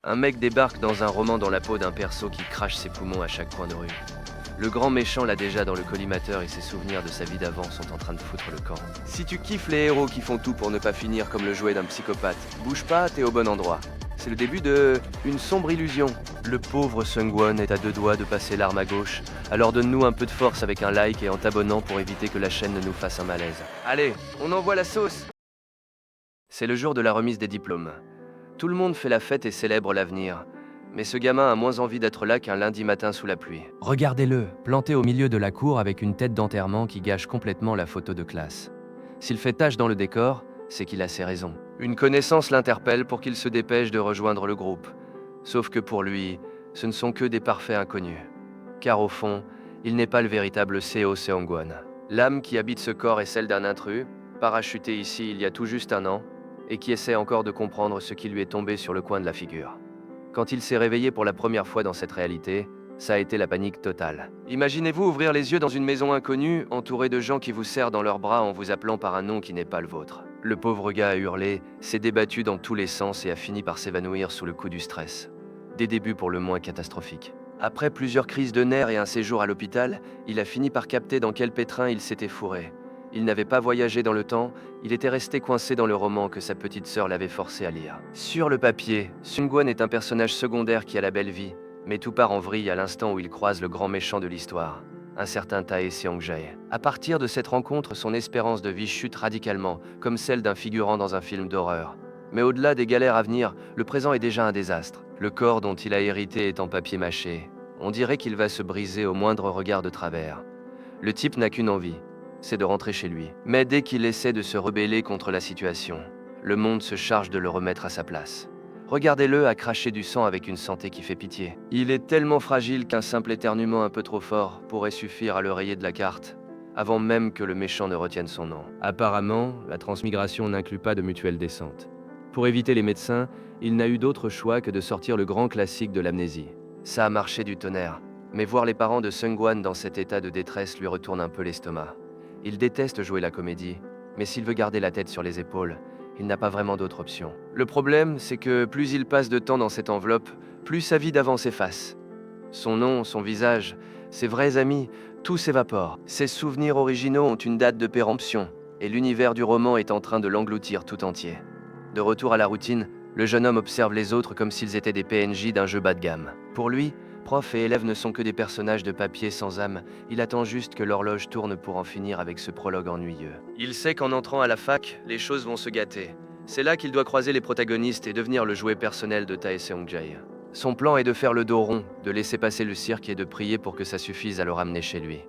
Un mec débarque dans un roman dans la peau d'un perso qui crache ses poumons à chaque coin de rue. Le grand méchant l'a déjà dans le collimateur et ses souvenirs de sa vie d'avant sont en train de foutre le camp. Si tu kiffes les héros qui font tout pour ne pas finir comme le jouet d'un psychopathe, bouge pas, t'es au bon endroit. C'est le début de une sombre illusion. Le pauvre Sungwon est à deux doigts de passer l'arme à gauche, alors donne-nous un peu de force avec un like et en t'abonnant pour éviter que la chaîne ne nous fasse un malaise. Allez, on envoie la sauce! C'est le jour de la remise des diplômes. Tout le monde fait la fête et célèbre l'avenir. Mais ce gamin a moins envie d'être là qu'un lundi matin sous la pluie. Regardez-le, planté au milieu de la cour avec une tête d'enterrement qui gâche complètement la photo de classe. S'il fait tache dans le décor, c'est qu'il a ses raisons. Une connaissance l'interpelle pour qu'il se dépêche de rejoindre le groupe. Sauf que pour lui, ce ne sont que des parfaits inconnus. Car au fond, il n'est pas le véritable Seo Seongwon. L'âme qui habite ce corps est celle d'un intrus, parachuté ici il y a tout juste un an, et qui essaie encore de comprendre ce qui lui est tombé sur le coin de la figure. Quand il s'est réveillé pour la première fois dans cette réalité, ça a été la panique totale. Imaginez-vous ouvrir les yeux dans une maison inconnue, entouré de gens qui vous serrent dans leurs bras en vous appelant par un nom qui n'est pas le vôtre. Le pauvre gars a hurlé, s'est débattu dans tous les sens et a fini par s'évanouir sous le coup du stress. Des débuts pour le moins catastrophiques. Après plusieurs crises de nerfs et un séjour à l'hôpital, il a fini par capter dans quel pétrin il s'était fourré. Il n'avait pas voyagé dans le temps, il était resté coincé dans le roman que sa petite sœur l'avait forcé à lire. Sur le papier, Sungwon est un personnage secondaire qui a la belle vie, mais tout part en vrille à l'instant où il croise le grand méchant de l'histoire, un certain Tae Seong-jae. À partir de cette rencontre, son espérance de vie chute radicalement, comme celle d'un figurant dans un film d'horreur. Mais au-delà des galères à venir, le présent est déjà un désastre. Le corps dont il a hérité est en papier mâché. On dirait qu'il va se briser au moindre regard de travers. Le type n'a qu'une envie, c'est de rentrer chez lui. Mais dès qu'il essaie de se rebeller contre la situation, le monde se charge de le remettre à sa place. Regardez-le à cracher du sang avec une santé qui fait pitié. Il est tellement fragile qu'un simple éternuement un peu trop fort pourrait suffire à le rayer de la carte, avant même que le méchant ne retienne son nom. Apparemment, la transmigration n'inclut pas de mutuelle décente. Pour éviter les médecins, il n'a eu d'autre choix que de sortir le grand classique de l'amnésie. Ça a marché du tonnerre, mais voir les parents de Sungwon dans cet état de détresse lui retourne un peu l'estomac. Il déteste jouer la comédie, mais s'il veut garder la tête sur les épaules, il n'a pas vraiment d'autre option. Le problème, c'est que plus il passe de temps dans cette enveloppe, plus sa vie d'avant s'efface. Son nom, son visage, ses vrais amis, tout s'évapore. Ses souvenirs originaux ont une date de péremption, et l'univers du roman est en train de l'engloutir tout entier. De retour à la routine, le jeune homme observe les autres comme s'ils étaient des PNJ d'un jeu bas de gamme. Pour lui, prof et élèves ne sont que des personnages de papier sans âme, il attend juste que l'horloge tourne pour en finir avec ce prologue ennuyeux. Il sait qu'en entrant à la fac, les choses vont se gâter. C'est là qu'il doit croiser les protagonistes et devenir le jouet personnel de Tae Seong-jae. Son plan est de faire le dos rond, de laisser passer le cirque et de prier pour que ça suffise à le ramener chez lui.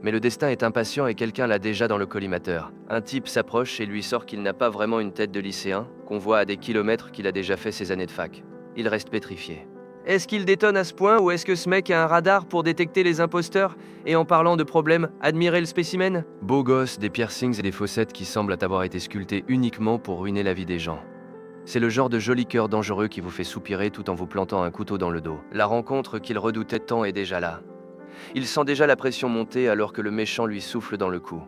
Mais le destin est impatient et quelqu'un l'a déjà dans le collimateur. Un type s'approche et lui sort qu'il n'a pas vraiment une tête de lycéen, qu'on voit à des kilomètres qu'il a déjà fait ses années de fac. Il reste pétrifié. Est-ce qu'il détonne à ce point ou est-ce que ce mec a un radar pour détecter les imposteurs? Et en parlant de problème, admirer le spécimen? Beau gosse, des piercings et des fossettes qui semblent avoir été sculptés uniquement pour ruiner la vie des gens. C'est le genre de joli cœur dangereux qui vous fait soupirer tout en vous plantant un couteau dans le dos. La rencontre qu'il redoutait tant est déjà là. Il sent déjà la pression monter alors que le méchant lui souffle dans le cou.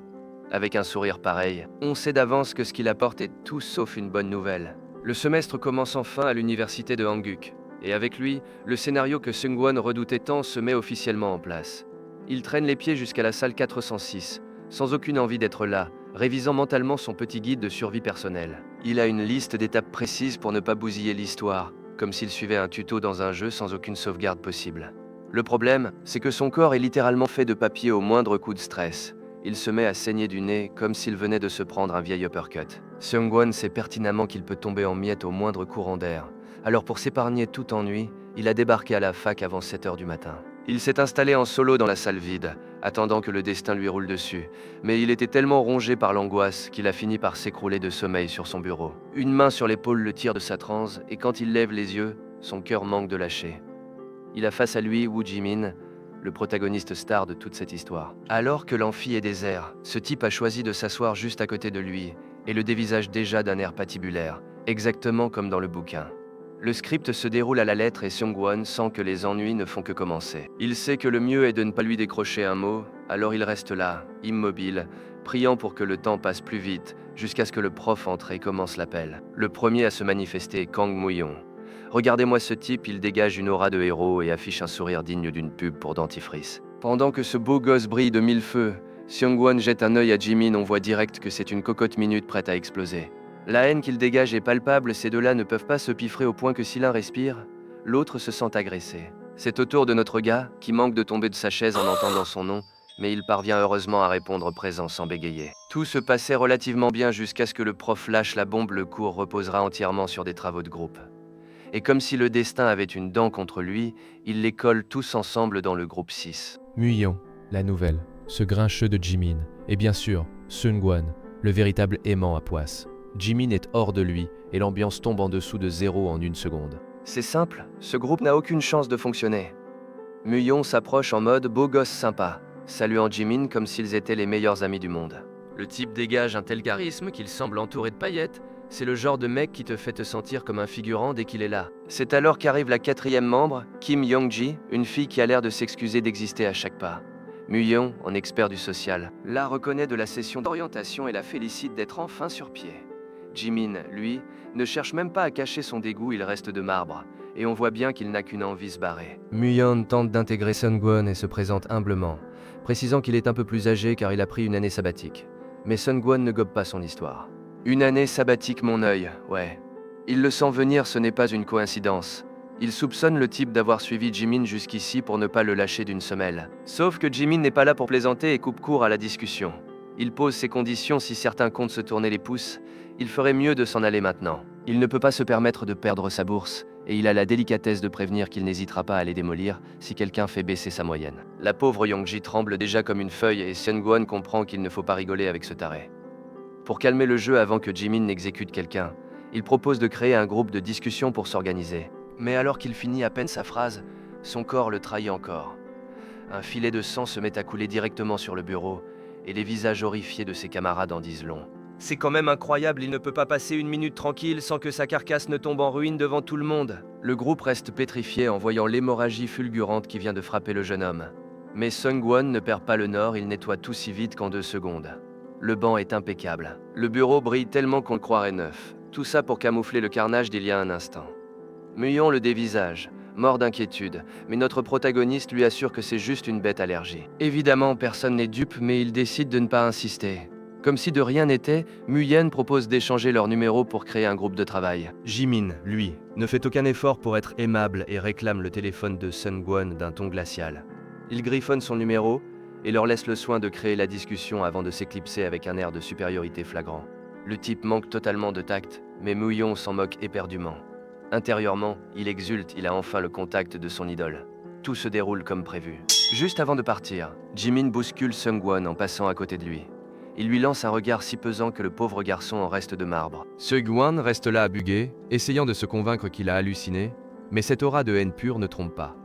Avec un sourire pareil, on sait d'avance que ce qu'il apporte est tout sauf une bonne nouvelle. Le semestre commence enfin à l'université de Hanguk. Et avec lui, le scénario que Sungwon redoutait tant se met officiellement en place. Il traîne les pieds jusqu'à la salle 406, sans aucune envie d'être là, révisant mentalement son petit guide de survie personnelle. Il a une liste d'étapes précises pour ne pas bousiller l'histoire, comme s'il suivait un tuto dans un jeu sans aucune sauvegarde possible. Le problème, c'est que son corps est littéralement fait de papier au moindre coup de stress. Il se met à saigner du nez comme s'il venait de se prendre un vieil uppercut. Sungwon sait pertinemment qu'il peut tomber en miettes au moindre courant d'air. Alors pour s'épargner tout ennui, il a débarqué à la fac avant 7 heures du matin. Il s'est installé en solo dans la salle vide, attendant que le destin lui roule dessus. Mais il était tellement rongé par l'angoisse qu'il a fini par s'écrouler de sommeil sur son bureau. Une main sur l'épaule le tire de sa transe, et quand il lève les yeux, son cœur manque de lâcher. Il a face à lui Woo Ji-min, le protagoniste star de toute cette histoire. Alors que l'amphi est désert, ce type a choisi de s'asseoir juste à côté de lui, et le dévisage déjà d'un air patibulaire, exactement comme dans le bouquin. Le script se déroule à la lettre et Sungwon sent que les ennuis ne font que commencer. Il sait que le mieux est de ne pas lui décrocher un mot, alors il reste là, immobile, priant pour que le temps passe plus vite, jusqu'à ce que le prof entre et commence l'appel. Le premier à se manifester est Kang Moo-young. Regardez-moi ce type, il dégage une aura de héros et affiche un sourire digne d'une pub pour dentifrice. Pendant que ce beau gosse brille de mille feux, Seung-won jette un œil à Jimin, on voit direct que c'est une cocotte minute prête à exploser. La haine qu'il dégage est palpable, ces deux-là ne peuvent pas se piffrer au point que si l'un respire, l'autre se sent agressé. C'est au tour de notre gars, qui manque de tomber de sa chaise en entendant son nom, mais il parvient heureusement à répondre présent sans bégayer. Tout se passait relativement bien jusqu'à ce que le prof lâche la bombe, le cours reposera entièrement sur des travaux de groupe. Et comme si le destin avait une dent contre lui, il les colle tous ensemble dans le groupe 6. Muyon, la nouvelle, ce grincheux de Jimin, et bien sûr, Seung-won, le véritable aimant à poisse. Jimin est hors de lui, et l'ambiance tombe en dessous de zéro en une seconde. C'est simple, ce groupe n'a aucune chance de fonctionner. Muyon s'approche en mode beau gosse sympa, saluant Jimin comme s'ils étaient les meilleurs amis du monde. Le type dégage un tel charisme qu'il semble entouré de paillettes. C'est le genre de mec qui te fait te sentir comme un figurant dès qu'il est là. C'est alors qu'arrive la quatrième membre, Kim Young-ji, une fille qui a l'air de s'excuser d'exister à chaque pas. Muyon, en expert du social, la reconnaît de la session d'orientation et la félicite d'être enfin sur pied. Jimin, lui, ne cherche même pas à cacher son dégoût, il reste de marbre, et on voit bien qu'il n'a qu'une envie, se barrer. Muyon tente d'intégrer Seung-won et se présente humblement, précisant qu'il est un peu plus âgé car il a pris une année sabbatique. Mais Seung-won ne gobe pas son histoire. Une année sabbatique, mon œil, ouais. Il le sent venir, ce n'est pas une coïncidence. Il soupçonne le type d'avoir suivi Jimin jusqu'ici pour ne pas le lâcher d'une semelle. Sauf que Jimin n'est pas là pour plaisanter et coupe court à la discussion. Il pose ses conditions, si certains comptent se tourner les pouces, il ferait mieux de s'en aller maintenant. Il ne peut pas se permettre de perdre sa bourse, et il a la délicatesse de prévenir qu'il n'hésitera pas à les démolir si quelqu'un fait baisser sa moyenne. La pauvre Young-ji tremble déjà comme une feuille et Seung-won comprend qu'il ne faut pas rigoler avec ce taré. Pour calmer le jeu avant que Jimin n'exécute quelqu'un, il propose de créer un groupe de discussion pour s'organiser. Mais alors qu'il finit à peine sa phrase, son corps le trahit encore. Un filet de sang se met à couler directement sur le bureau, et les visages horrifiés de ses camarades en disent long. C'est quand même incroyable, il ne peut pas passer une minute tranquille sans que sa carcasse ne tombe en ruine devant tout le monde. Le groupe reste pétrifié en voyant l'hémorragie fulgurante qui vient de frapper le jeune homme. Mais Seung-won ne perd pas le nord, il nettoie tout si vite qu'en 2 secondes. Le banc est impeccable. Le bureau brille tellement qu'on le croirait neuf. Tout ça pour camoufler le carnage d'il y a un instant. Muyon le dévisage, mort d'inquiétude, mais notre protagoniste lui assure que c'est juste une bête allergie. Évidemment, personne n'est dupe, mais il décide de ne pas insister. Comme si de rien n'était, Muyen propose d'échanger leurs numéros pour créer un groupe de travail. Jimin, lui, ne fait aucun effort pour être aimable et réclame le téléphone de Seung-won d'un ton glacial. Il griffonne son numéro et leur laisse le soin de créer la discussion avant de s'éclipser avec un air de supériorité flagrant. Le type manque totalement de tact, mais Muyon s'en moque éperdument. Intérieurement, il exulte, il a enfin le contact de son idole. Tout se déroule comme prévu. Juste avant de partir, Jimin bouscule Seung-won en passant à côté de lui. Il lui lance un regard si pesant que le pauvre garçon en reste de marbre. Seung-won reste là à buguer, essayant de se convaincre qu'il a halluciné, mais cette aura de haine pure ne trompe pas.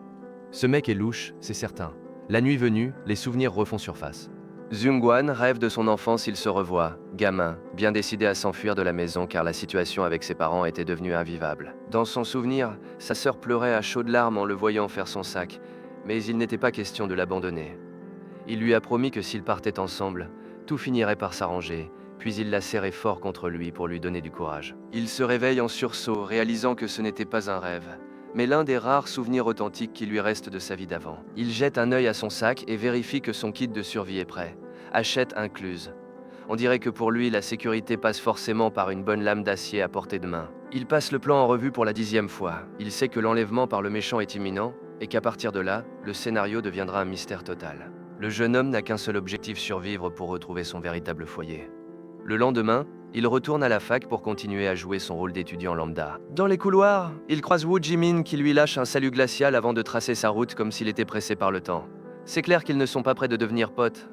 Ce mec est louche, c'est certain. La nuit venue, les souvenirs refont surface. Seung-won rêve de son enfance, il se revoit, gamin, bien décidé à s'enfuir de la maison car la situation avec ses parents était devenue invivable. Dans son souvenir, sa sœur pleurait à chaudes larmes en le voyant faire son sac, mais il n'était pas question de l'abandonner. Il lui a promis que s'ils partaient ensemble, tout finirait par s'arranger, puis il l'a serré fort contre lui pour lui donner du courage. Il se réveille en sursaut, réalisant que ce n'était pas un rêve, mais l'un des rares souvenirs authentiques qui lui restent de sa vie d'avant. Il jette un œil à son sac et vérifie que son kit de survie est prêt. Hachette incluse. On dirait que pour lui, la sécurité passe forcément par une bonne lame d'acier à portée de main. Il passe le plan en revue pour la 10e fois. Il sait que l'enlèvement par le méchant est imminent, et qu'à partir de là, le scénario deviendra un mystère total. Le jeune homme n'a qu'un seul objectif, survivre pour retrouver son véritable foyer. Le lendemain, il retourne à la fac pour continuer à jouer son rôle d'étudiant lambda. Dans les couloirs, il croise Woo Jimin qui lui lâche un salut glacial avant de tracer sa route comme s'il était pressé par le temps. C'est clair qu'ils ne sont pas près de devenir potes.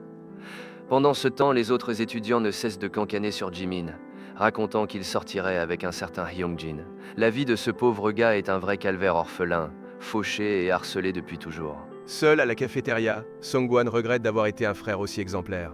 Pendant ce temps, les autres étudiants ne cessent de cancaner sur Jimin, racontant qu'il sortirait avec un certain Hyungjin. La vie de ce pauvre gars est un vrai calvaire orphelin, fauché et harcelé depuis toujours. Seul à la cafétéria, Seung-won regrette d'avoir été un frère aussi exemplaire.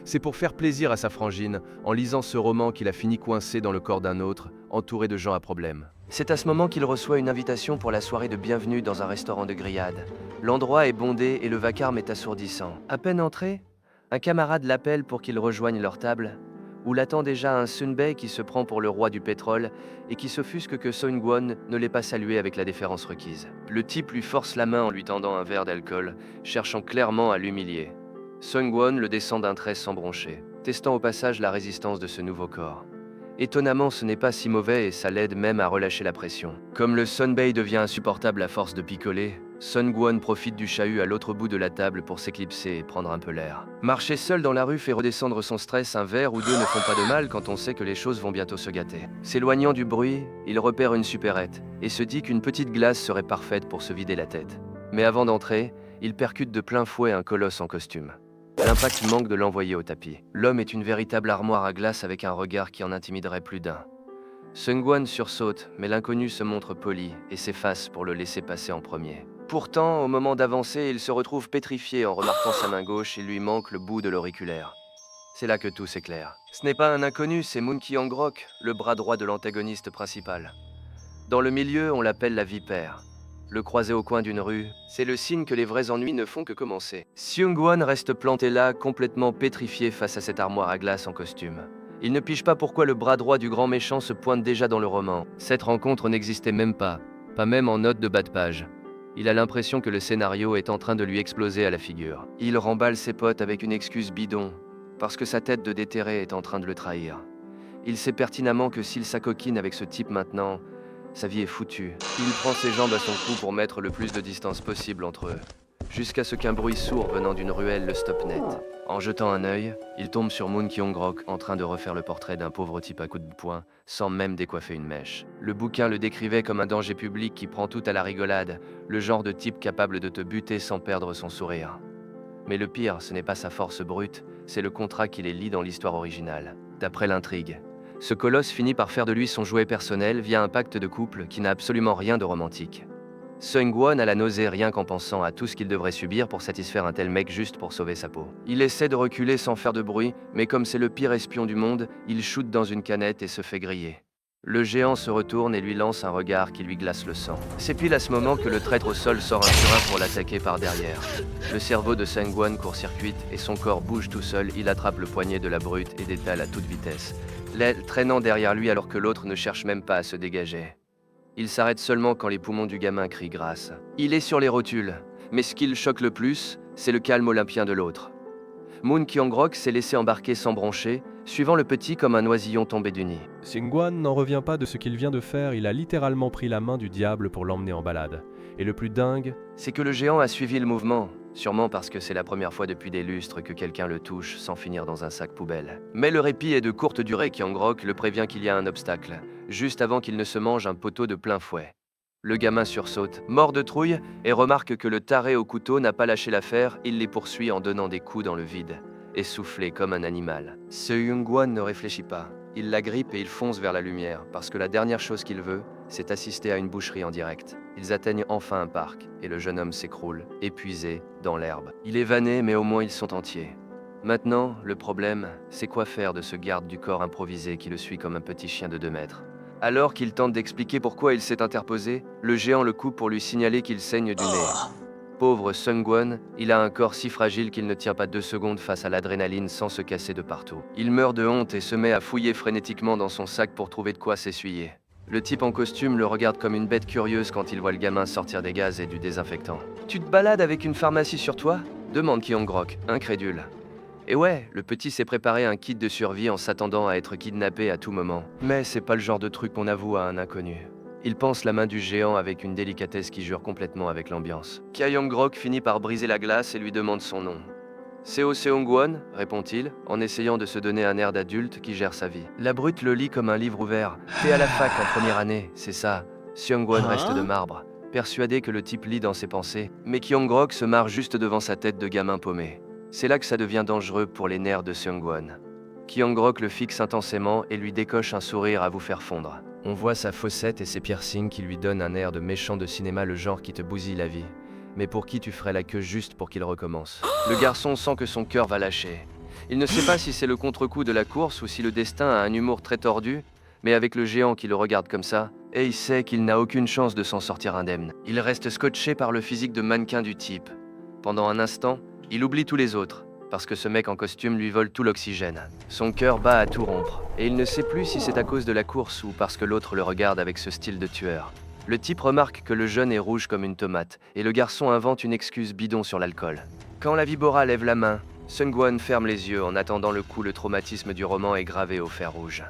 C'est pour faire plaisir à sa frangine, en lisant ce roman qu'il a fini coincé dans le corps d'un autre, entouré de gens à problème. C'est à ce moment qu'il reçoit une invitation pour la soirée de bienvenue dans un restaurant de grillade. L'endroit est bondé et le vacarme est assourdissant. À peine entré, un camarade l'appelle pour qu'il rejoigne leur table. où l'attend déjà un Sunbae qui se prend pour le roi du pétrole et qui s'offusque que Seung-won ne l'ait pas salué avec la déférence requise. Le type lui force la main en lui tendant un verre d'alcool, cherchant clairement à l'humilier. Seung-won le descend d'un trait sans broncher, testant au passage la résistance de ce nouveau corps. Étonnamment, ce n'est pas si mauvais et ça l'aide même à relâcher la pression. Comme le Sunbae devient insupportable à force de picoler, Seung-won profite du chahut à l'autre bout de la table pour s'éclipser et prendre un peu l'air. Marcher seul dans la rue fait redescendre son stress, un verre ou deux ne font pas de mal quand on sait que les choses vont bientôt se gâter. S'éloignant du bruit, il repère une supérette et se dit qu'une petite glace serait parfaite pour se vider la tête. Mais avant d'entrer, il percute de plein fouet un colosse en costume. L'impact manque de l'envoyer au tapis. L'homme est une véritable armoire à glace avec un regard qui en intimiderait plus d'un. Seung-won sursaute, mais l'inconnu se montre poli et s'efface pour le laisser passer en premier. Pourtant, au moment d'avancer, il se retrouve pétrifié en remarquant sa main gauche, il lui manque le bout de l'auriculaire. C'est là que tout s'éclaire. Ce n'est pas un inconnu, c'est Moon Kyung-rok, le bras droit de l'antagoniste principal. Dans le milieu, on l'appelle la vipère. Le croiser au coin d'une rue, c'est le signe que les vrais ennuis ne font que commencer. Seung-won reste planté là, complètement pétrifié face à cette armoire à glace en costume. Il ne pige pas pourquoi le bras droit du grand méchant se pointe déjà dans le roman. Cette rencontre n'existait même pas même en note de bas de page. Il a l'impression que le scénario est en train de lui exploser à la figure. Il remballe ses potes avec une excuse bidon, parce que sa tête de déterré est en train de le trahir. Il sait pertinemment que s'il s'acoquine avec ce type maintenant, sa vie est foutue. Il prend ses jambes à son cou pour mettre le plus de distance possible entre eux, jusqu'à ce qu'un bruit sourd venant d'une ruelle le stoppe net. En jetant un œil, il tombe sur Moon Kyung-rok en train de refaire le portrait d'un pauvre type à coups de poing, sans même décoiffer une mèche. Le bouquin le décrivait comme un danger public qui prend tout à la rigolade, le genre de type capable de te buter sans perdre son sourire. Mais le pire, ce n'est pas sa force brute, c'est le contrat qui les lie dans l'histoire originale. D'après l'intrigue, ce colosse finit par faire de lui son jouet personnel via un pacte de couple qui n'a absolument rien de romantique. Seung-won a la nausée rien qu'en pensant à tout ce qu'il devrait subir pour satisfaire un tel mec juste pour sauver sa peau. Il essaie de reculer sans faire de bruit, mais comme c'est le pire espion du monde, il shoot dans une canette et se fait griller. Le géant se retourne et lui lance un regard qui lui glace le sang. C'est pile à ce moment que le traître au sol sort un surin pour l'attaquer par derrière. Le cerveau de Seung-won court-circuite et son corps bouge tout seul, il attrape le poignet de la brute et détale à toute vitesse, l'aile traînant derrière lui alors que l'autre ne cherche même pas à se dégager. Il s'arrête seulement quand les poumons du gamin crient grâce. Il est sur les rotules, mais ce qui le choque le plus, c'est le calme olympien de l'autre. Moon Kyung-rok s'est laissé embarquer sans broncher, suivant le petit comme un oisillon tombé du nid. Seung-won n'en revient pas de ce qu'il vient de faire, il a littéralement pris la main du diable pour l'emmener en balade. Et le plus dingue, c'est que le géant a suivi le mouvement, sûrement parce que c'est la première fois depuis des lustres que quelqu'un le touche sans finir dans un sac poubelle. Mais le répit est de courte durée, Kyung-rok le prévient qu'il y a un obstacle, juste avant qu'il ne se mange un poteau de plein fouet. Le gamin sursaute, mort de trouille, et remarque que le taré au couteau n'a pas lâché l'affaire, il les poursuit en donnant des coups dans le vide, essoufflé comme un animal. Seung-won ne réfléchit pas, il la grippe et il fonce vers la lumière, parce que la dernière chose qu'il veut, c'est assister à une boucherie en direct. Ils atteignent enfin un parc, et le jeune homme s'écroule, épuisé, dans l'herbe. Il est vanné, mais au moins ils sont entiers. Maintenant, le problème, c'est quoi faire de ce garde du corps improvisé qui le suit comme un petit chien de 2 mètres. Alors qu'il tente d'expliquer pourquoi il s'est interposé, le géant le coupe pour lui signaler qu'il saigne du nez. Pauvre Seung-won, il a un corps si fragile qu'il ne tient pas 2 secondes face à l'adrénaline sans se casser de partout. Il meurt de honte et se met à fouiller frénétiquement dans son sac pour trouver de quoi s'essuyer. Le type en costume le regarde comme une bête curieuse quand il voit le gamin sortir des gaz et du désinfectant. « Tu te balades avec une pharmacie sur toi ?» demande Kyung-rok, incrédule. Et ouais, le petit s'est préparé un kit de survie en s'attendant à être kidnappé à tout moment. Mais c'est pas le genre de truc qu'on avoue à un inconnu. Il pense la main du géant avec une délicatesse qui jure complètement avec l'ambiance. Kyung-rok finit par briser la glace et lui demande son nom. Seo Seung-won, répond-il, en essayant de se donner un air d'adulte qui gère sa vie. La brute le lit comme un livre ouvert. T'es à la fac en première année, c'est ça. Seung-won reste de marbre, persuadé que le type lit dans ses pensées, mais Kyung-rok se marre juste devant sa tête de gamin paumé. C'est là que ça devient dangereux pour les nerfs de Seung-won. Kyung-rok le fixe intensément et lui décoche un sourire à vous faire fondre. On voit sa fossette et ses piercings qui lui donnent un air de méchant de cinéma, le genre qui te bousille la vie. Mais pour qui tu ferais la queue juste pour qu'il recommence. Le garçon sent que son cœur va lâcher. Il ne sait pas si c'est le contre-coup de la course ou si le destin a un humour très tordu, mais avec le géant qui le regarde comme ça, et il sait qu'il n'a aucune chance de s'en sortir indemne. Il reste scotché par le physique de mannequin du type. Pendant un instant, il oublie tous les autres. parce que ce mec en costume lui vole tout l'oxygène. Son cœur bat à tout rompre, et il ne sait plus si c'est à cause de la course ou parce que l'autre le regarde avec ce style de tueur. Le type remarque que le jeune est rouge comme une tomate, et le garçon invente une excuse bidon sur l'alcool. Quand la Vibora lève la main, Sungwon ferme les yeux en attendant le coup. Le traumatisme du roman est gravé au fer rouge.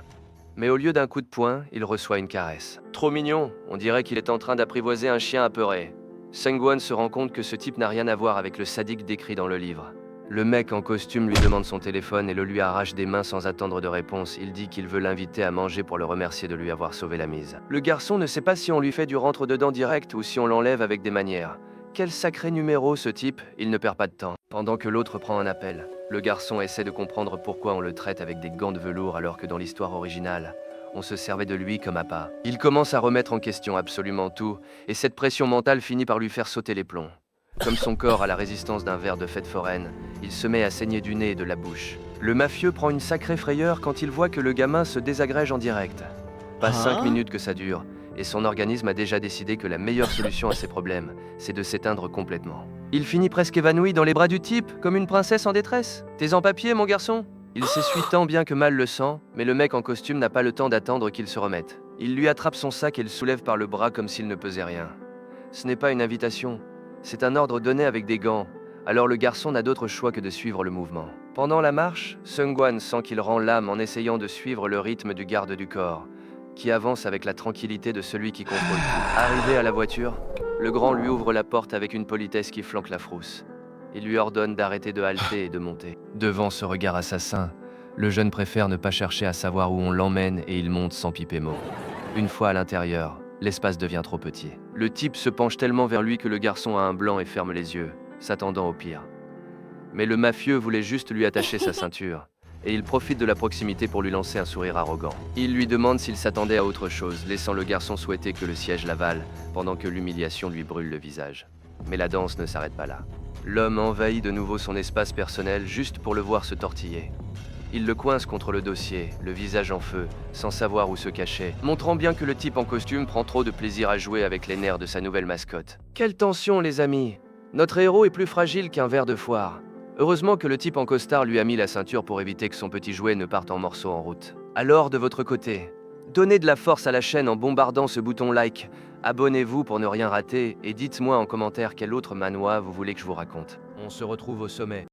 Mais au lieu d'un coup de poing, il reçoit une caresse. Trop mignon, on dirait qu'il est en train d'apprivoiser un chien apeuré. Sungwon se rend compte que ce type n'a rien à voir avec le sadique décrit dans le livre. Le mec en costume lui demande son téléphone et le lui arrache des mains sans attendre de réponse. Il dit qu'il veut l'inviter à manger pour le remercier de lui avoir sauvé la mise. Le garçon ne sait pas si on lui fait du rentre-dedans direct ou si on l'enlève avec des manières. Quel sacré numéro ce type, il ne perd pas de temps. Pendant que l'autre prend un appel, le garçon essaie de comprendre pourquoi on le traite avec des gants de velours alors que dans l'histoire originale, on se servait de lui comme appât. Il commence à remettre en question absolument tout, et cette pression mentale finit par lui faire sauter les plombs. Comme son corps a la résistance d'un ver de fête foraine, il se met à saigner du nez et de la bouche. Le mafieux prend une sacrée frayeur quand il voit que le gamin se désagrège en direct. Pas 5 minutes que ça dure, et son organisme a déjà décidé que la meilleure solution à ses problèmes, c'est de s'éteindre complètement. Il finit presque évanoui dans les bras du type, comme une princesse en détresse. T'es en papier, mon garçon? Il s'essuie tant bien que mal le sang, mais le mec en costume n'a pas le temps d'attendre qu'il se remette. Il lui attrape son sac et le soulève par le bras comme s'il ne pesait rien. Ce n'est pas une invitation, c'est un ordre donné avec des gants, alors le garçon n'a d'autre choix que de suivre le mouvement. Pendant la marche, Sungwon sent qu'il rend l'âme en essayant de suivre le rythme du garde du corps, qui avance avec la tranquillité de celui qui contrôle tout. Arrivé à la voiture, le grand lui ouvre la porte avec une politesse qui flanque la frousse. Il lui ordonne d'arrêter de halter et de monter. Devant ce regard assassin, le jeune préfère ne pas chercher à savoir où on l'emmène et il monte sans piper mot. Une fois à l'intérieur, l'espace devient trop petit. Le type se penche tellement vers lui que le garçon a un blanc et ferme les yeux, s'attendant au pire. Mais le mafieux voulait juste lui attacher sa ceinture, et il profite de la proximité pour lui lancer un sourire arrogant. Il lui demande s'il s'attendait à autre chose, laissant le garçon souhaiter que le siège l'avale, pendant que l'humiliation lui brûle le visage. Mais la danse ne s'arrête pas là. L'homme envahit de nouveau son espace personnel juste pour le voir se tortiller. Il le coince contre le dossier, le visage en feu, sans savoir où se cacher, montrant bien que le type en costume prend trop de plaisir à jouer avec les nerfs de sa nouvelle mascotte. Quelle tension, les amis! Notre héros est plus fragile qu'un ver de foire. Heureusement que le type en costard lui a mis la ceinture pour éviter que son petit jouet ne parte en morceaux en route. Alors, de votre côté, donnez de la force à la chaîne en bombardant ce bouton like, abonnez-vous pour ne rien rater et dites-moi en commentaire quel autre manoir vous voulez que je vous raconte. On se retrouve au sommet.